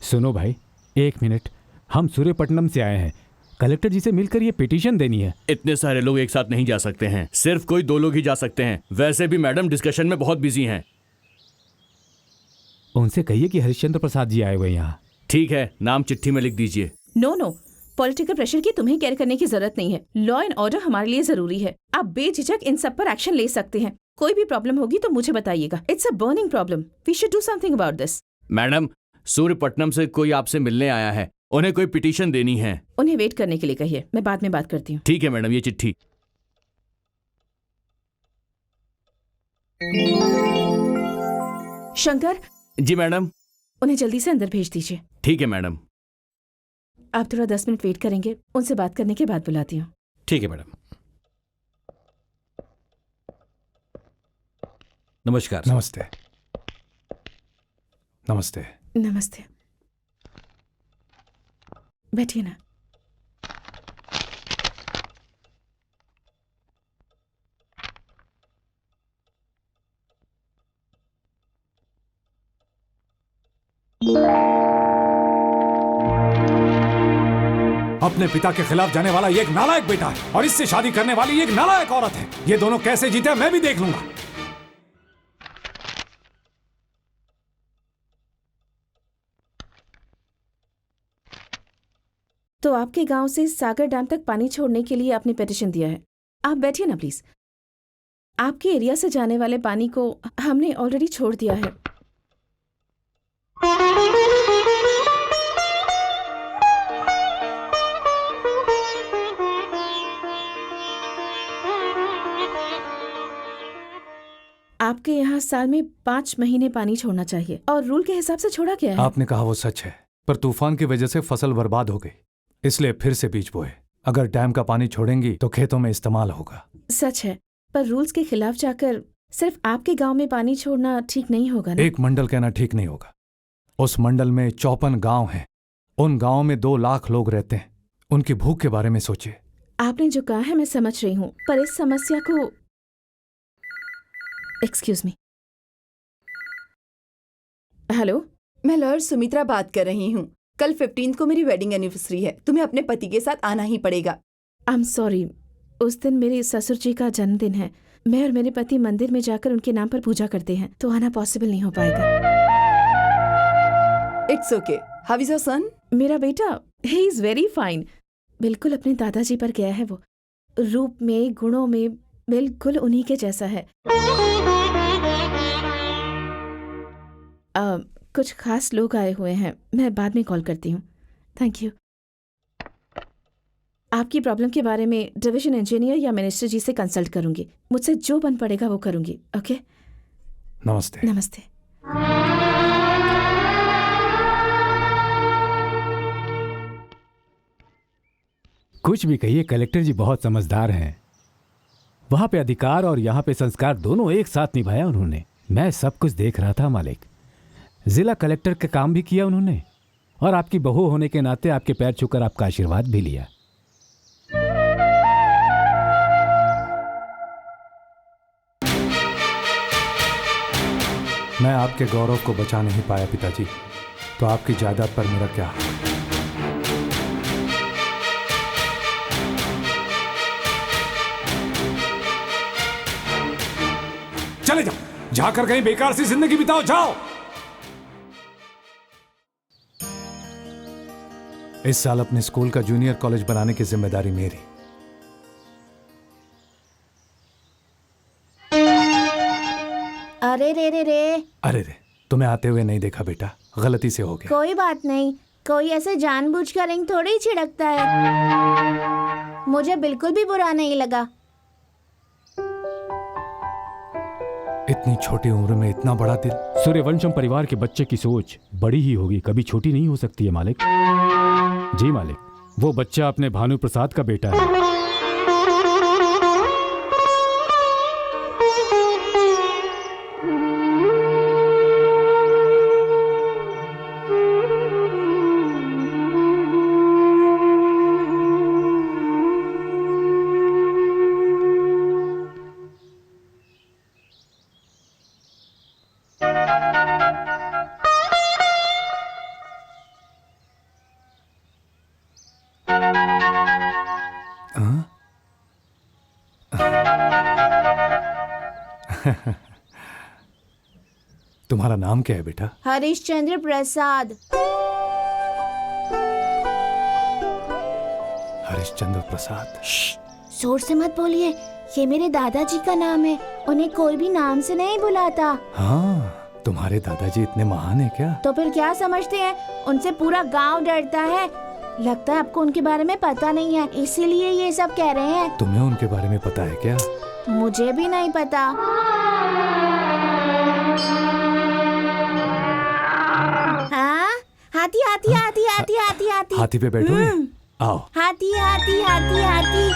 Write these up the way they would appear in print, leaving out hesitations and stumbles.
सुनो भाई, एक मिनट। हम सूर्यपट्टनम से आए हैं, कलेक्टर जी से मिलकर ये पिटीशन देनी है। इतने सारे लोग एक साथ नहीं जा सकते हैं, सिर्फ कोई 2 लोग ही जा सकते हैं। वैसे भी मैडम डिस्कशन में बहुत बिजी हैं। उनसे कहिए कि हरिश्चंद्र प्रसाद जी आए हुए यहाँ। ठीक है, नाम चिट्ठी में लिख दीजिए। नो, पॉलिटिकल प्रेशर की तुम्हें केयर करने की जरूरत नहीं है। लॉ एंड ऑर्डर हमारे लिए जरूरी है। आप बेझिझक इन सब पर एक्शन ले सकते हैं। कोई भी प्रॉब्लम होगी तो मुझे बताइएगा। It's a burning problem, we should do something about this. Madam, Suryapattanam से कोई आपसे मिलने आया है, उन्हें कोई पिटीशन देनी है। उन्हें वेट करने के लिए कहिए, मैं बाद में बात करती हूँ। ठीक है मैडम, ये चिट्ठी। शंकर। जी मैडम। उन्हें जल्दी से अंदर भेज दीजिए। ठीक है मैडम। आप थोड़ा 10 मिनट वेट करेंगे, उनसे बात करने के बाद बुलाती हूँ। ठीक है मैडम। नमस्कार। नमस्ते। नमस्ते। नमस्ते, बैठिए ना। अपने पिता के खिलाफ जाने वाला ये एक नालायक बेटा है और इससे शादी करने वाली एक नालायक औरत है। ये दोनों कैसे जीते मैं भी देख लूंगा। तो आपके गांव से सागर डैम तक पानी छोड़ने के लिए आपने पिटीशन दिया है। आप बैठिए ना प्लीज। आपके एरिया से जाने वाले पानी को हमने ऑलरेडी छोड़ दिया है। आपके यहाँ साल में 5 महीने पानी छोड़ना चाहिए और रूल के हिसाब से छोड़ा गया है। आपने कहा वो सच है, पर तूफान की वजह से फसल बर्बाद हो गई, इसलिए फिर से बीज बोए। अगर डैम का पानी छोड़ेंगी तो खेतों में इस्तेमाल होगा। सच है, पर रूल्स के खिलाफ जाकर सिर्फ आपके गांव में पानी छोड़ना ठीक नहीं होगा ना? एक मंडल कहना ठीक नहीं होगा। उस मंडल में 54 गांव हैं। उन गांव में 2 लाख लोग रहते हैं। उनकी भूख के बारे में सोचिए। आपने जो कहा है मैं समझ रही हूँ, पर इस समस्या को एक्सक्यूज मी। हेलो, मैं लॉयर सुमित्रा बात कर रही हूँ। कल 15 को मेरी वेडिंग एनिवर्सरी है। तुम्हें अपने पति के साथ आना ही पड़ेगा। आई एम सॉरी, उस दिन मेरे ससुर जी का जन्मदिन है। मैं और मेरे पति मंदिर में जाकर उनके नाम पर पूजा करते हैं, तो आना पॉसिबल नहीं हो पाएगा। It's okay. How is your son? मेरा बेटा, ही इज वेरी फाइन। बिल्कुल अपने दादाजी पर गया है वो। रूप में, गुणों में बिल्कुल उन्हीं के जैसा है। कुछ खास लोग आए हुए हैं, मैं बाद में कॉल करती हूँ। Thank you. आपकी प्रॉब्लम के बारे में डिवीजन इंजीनियर या मिनिस्टर जी से कंसल्ट करूंगी। मुझसे जो बन पड़ेगा वो करूंगी। ओके? नमस्ते। नमस्ते। कुछ भी कहिए, कलेक्टर जी बहुत समझदार हैं। वहां पे अधिकार और यहाँ पे संस्कार दोनों एक साथ निभाया उन्होंने। मैं सब कुछ देख रहा था मालिक। जिला कलेक्टर का काम भी किया उन्होंने और आपकी बहू होने के नाते आपके पैर छूकर आपका आशीर्वाद भी लिया। मैं आपके गौरव को बचा नहीं पाया पिताजी, तो आपकी जायदाद पर मेरा क्या हक? चले जाओ, जाकर कहीं बेकार सी जिंदगी बिताओ। जाओ। इस साल अपने स्कूल का जूनियर कॉलेज बनाने की जिम्मेदारी मेरी। अरे रे रे रे। अरे रे, तुम्हें आते हुए नहीं देखा बेटा, गलती से हो गया। कोई बात नहीं, कोई ऐसे जानबूझकर रिंग थोड़ी ही छिड़कता है। मुझे बिल्कुल भी बुरा नहीं लगा। इतनी छोटी उम्र में इतना बड़ा दिल। सूर्यवंशम परिवार के बच्चे की सोच बड़ी ही होगी, कभी छोटी नहीं हो सकती है मालिक। जी मालिक, वो बच्चा अपने भानु प्रसाद का बेटा है। तुम्हारा नाम क्या है बेटा? हरीशचंद्र प्रसाद। हरीशचंद्र प्रसाद। जोर से मत बोलिए, ये मेरे दादाजी का नाम है। उन्हें कोई भी नाम से नहीं बुलाता। हाँ, तुम्हारे दादाजी इतने महान है क्या? तो फिर क्या समझते हैं? उनसे पूरा गांव डरता है। लगता है आपको उनके बारे में पता नहीं है, इसीलिए ये सब कह रहे हैं। तुम्हें उनके बारे में पता है क्या? मुझे भी नहीं पता। हाँ, हाथी हाथी हाथी हाथी हाथी हाथी। हाथी पे बैठोगे? आओ। हाथी हाथी हाथी हाथी।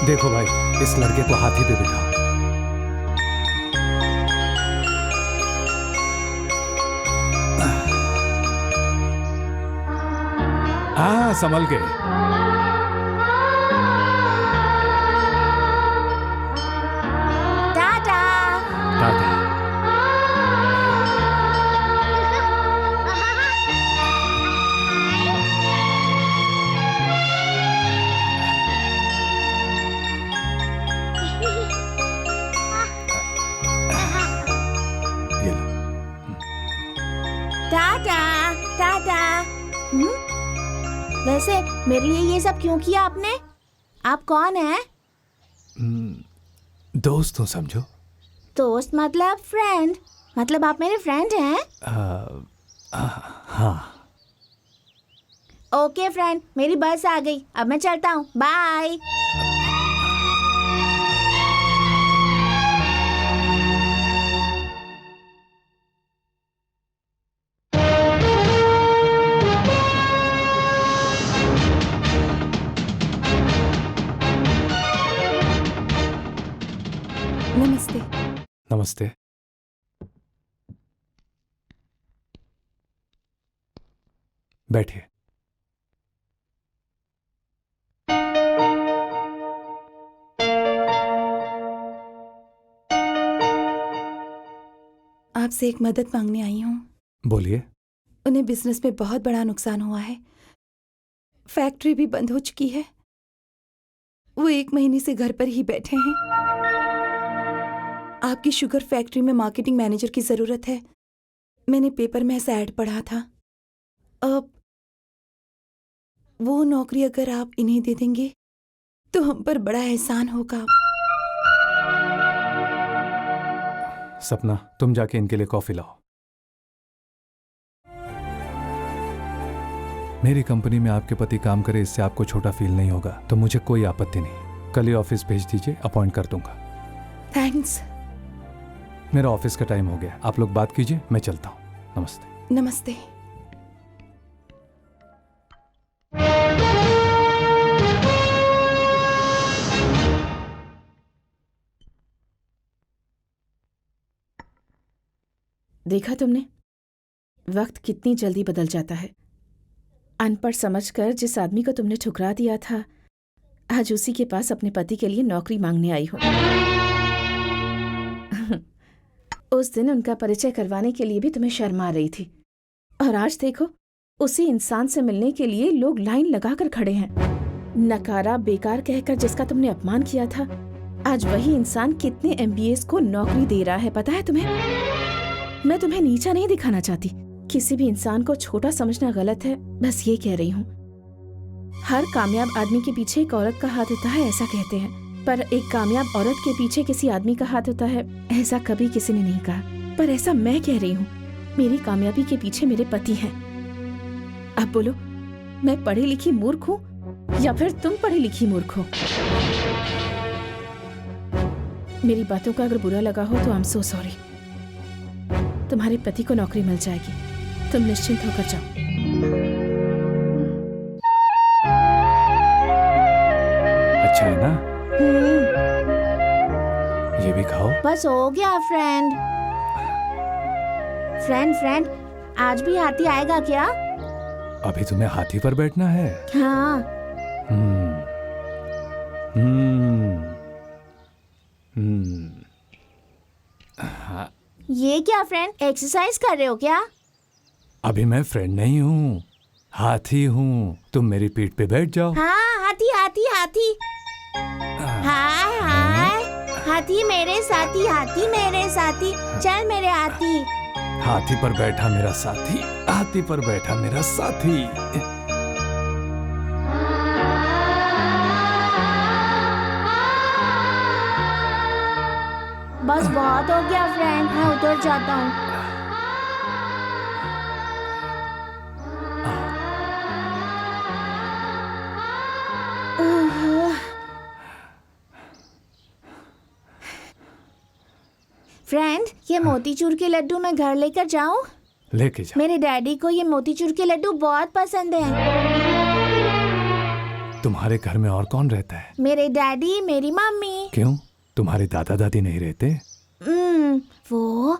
देखो भाई, इस लड़के को हाथी पे बिठाओ। हाँ, संभल के। टाटा। टाटा। ये लो। टाटा टाटा। वैसे मेरे लिए ये सब क्यों किया आपने? आप कौन हैं? दोस्त हूँ समझो। दोस्त मतलब फ्रेंड? मतलब आप मेरे फ्रेंड हैं? हाँ। ओके फ्रेंड, मेरी बस आ गई, अब मैं चलता हूँ। बाय। नमस्ते। नमस्ते। बैठिए। आपसे एक मदद मांगने आई हूँ। बोलिए। उन्हें बिजनेस में बहुत बड़ा नुकसान हुआ है। फैक्ट्री भी बंद हो चुकी है। वो 1 महीने से घर पर ही बैठे हैं। आपकी शुगर फैक्ट्री में मार्केटिंग मैनेजर की जरूरत है। मैंने पेपर में ऐसा ऐड पढ़ा था। अब वो नौकरी अगर आप इन्हें दे देंगे तो हम पर बड़ा एहसान होगा। सपना, तुम जाके इनके लिए कॉफी लाओ। मेरी कंपनी में आपके पति काम करे, इससे आपको छोटा फील नहीं होगा, तो मुझे कोई आपत्ति नहीं। कल ही ऑफिस भेज दीजिए, अपॉइंट कर दूंगा। थैंक्स। मेरा ऑफिस का टाइम हो गया, आप लोग बात कीजिए, मैं चलता हूँ। नमस्ते। नमस्ते। देखा तुमने, वक्त कितनी जल्दी बदल जाता है। अनपढ़ समझकर जिस आदमी को तुमने ठुकरा दिया था, आज उसी के पास अपने पति के लिए नौकरी मांगने आई हो। उस दिन उनका परिचय करवाने के लिए भी तुम्हें शर्म आ रही थी, और आज देखो, उसी इंसान से मिलने के लिए लोग लाइन लगाकर खड़े हैं। नकारा बेकार कहकर जिसका तुमने अपमान किया था, आज वही इंसान कितने MBAs को नौकरी दे रहा है, पता है तुम्हें? मैं तुम्हें नीचा नहीं दिखाना चाहती, किसी भी इंसान को छोटा समझना गलत है, बस ये कह रही हूँ। हर कामयाब आदमी के पीछे एक औरत का हाथ होता है, ऐसा कहते हैं, पर एक कामयाब औरत के पीछे किसी आदमी का हाथ होता है, ऐसा कभी किसी ने नहीं कहा। पर ऐसा मैं कह रही हूँ, मेरी कामयाबी के पीछे मेरे पति हैं। अब बोलो, मैं पढ़ी लिखी मूर्ख हूँ या फिर तुम पढ़ी लिखी मूर्ख हो? मेरी बातों का अगर बुरा लगा हो तो आई एम सो सॉरी। तुम्हारे पति को नौकरी मिल जाएगी, तुम निश्चिंत होकर जाओ। अच्छा है ना? ये भी खाओ। बस हो गया फ्रेंड। फ्रेंड, आज भी हाथी आएगा क्या? अभी तुम्हें हाथी पर बैठना है? हाँ। ये क्या फ्रेंड, एक्सरसाइज कर रहे हो क्या? अभी मैं फ्रेंड नहीं हूँ, हाथी हूँ। तुम मेरी पीठ पे बैठ जाओ। हाँ, हाथी हाथी हाथी। हाय हाय हाथी मेरे साथी, हाथी मेरे साथी, चल मेरे हाथी। हाथी पर बैठा मेरा साथी, हाथी पर बैठा मेरा साथी। बस बहुत हो गया फ्रेंड, मैं उतर जाता हूँ। फ्रेंड, ये मोतीचूर के लड्डू मैं घर लेकर जाऊं? लेके जा। मेरे डैडी को ये मोतीचूर के लड्डू बहुत पसंद हैं। तुम्हारे घर में और कौन रहता है? मेरे डैडी, मेरी मम्मी। क्यों, तुम्हारे दादा दादी नहीं रहते? वो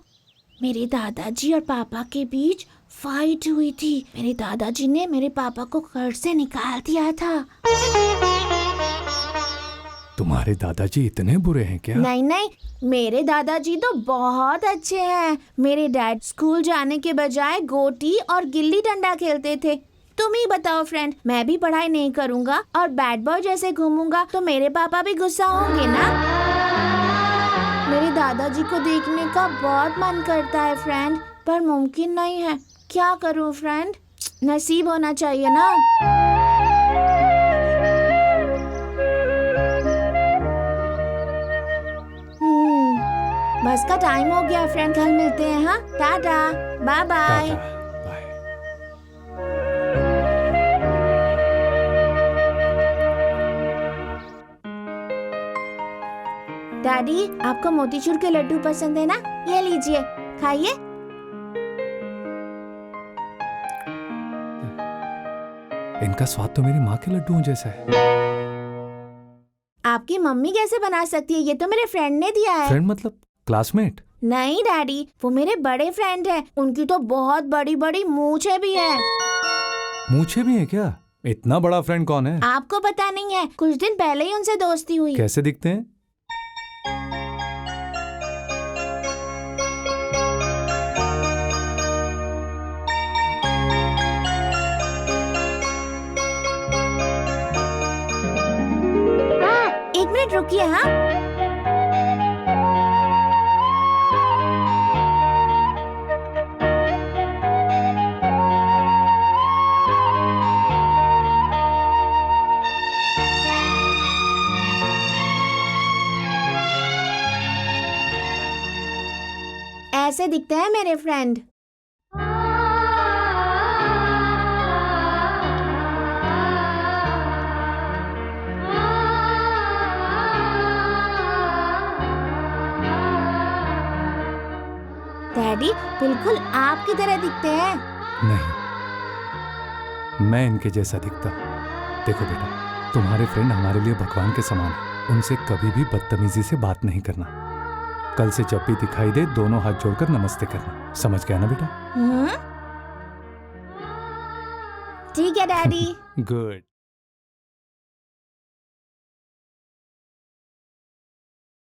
मेरे दादाजी और पापा के बीच फाइट हुई थी। मेरे दादाजी ने मेरे पापा को घर से निकाल दिया था। तुम्हारे दादाजी इतने बुरे हैं क्या? नहीं नहीं, मेरे दादाजी तो बहुत अच्छे हैं। मेरे डैड स्कूल जाने के बजाय गोटी और गिल्ली डंडा खेलते थे। तुम ही बताओ फ्रेंड, मैं भी पढ़ाई नहीं करूँगा और बैड बॉय जैसे घूमूंगा तो मेरे पापा भी गुस्सा होंगे ना। मेरे दादाजी को देखने का बहुत मन करता है फ्रेंड, पर मुमकिन नहीं है। क्या करूँ फ्रेंड, नसीब होना चाहिए ना। बस का टाइम हो गया फ्रेंड, कल मिलते हैं। हाँ, ta-ta, bye bye. Ta-ta, bye. Daddy, आपको मोतीचूर के लड्डू पसंद है ना? ये लीजिए, खाइए। इनका स्वाद तो मेरी माँ के लड्डुओं जैसा है। आपकी मम्मी कैसे बना सकती है? ये तो मेरे फ्रेंड ने दिया है। फ्रेंड मतलब क्लासमेट? नहीं डैडी, वो मेरे बड़े फ्रेंड हैं। उनकी तो बहुत बड़ी बड़ी मूंछें भी है। मूछें भी हैं क्या? इतना बड़ा फ्रेंड कौन है? आपको पता नहीं है, कुछ दिन पहले ही उनसे दोस्ती हुई। कैसे दिखते हैं? एक मिनट रुकिए। हाँ, ऐसे दिखते हैं मेरे फ्रेंड। डैडी बिल्कुल आपकी तरह दिखते हैं। नहीं, मैं इनके जैसा दिखता हूँ। देखो बेटा, तुम्हारे फ्रेंड हमारे लिए भगवान के समान है। उनसे कभी भी बदतमीजी से बात नहीं करना। कल से जब भी दिखाई दे, दोनों हाथ जोड़कर नमस्ते करना। समझ गया ना बेटा? ठीक है डैडी। गुड।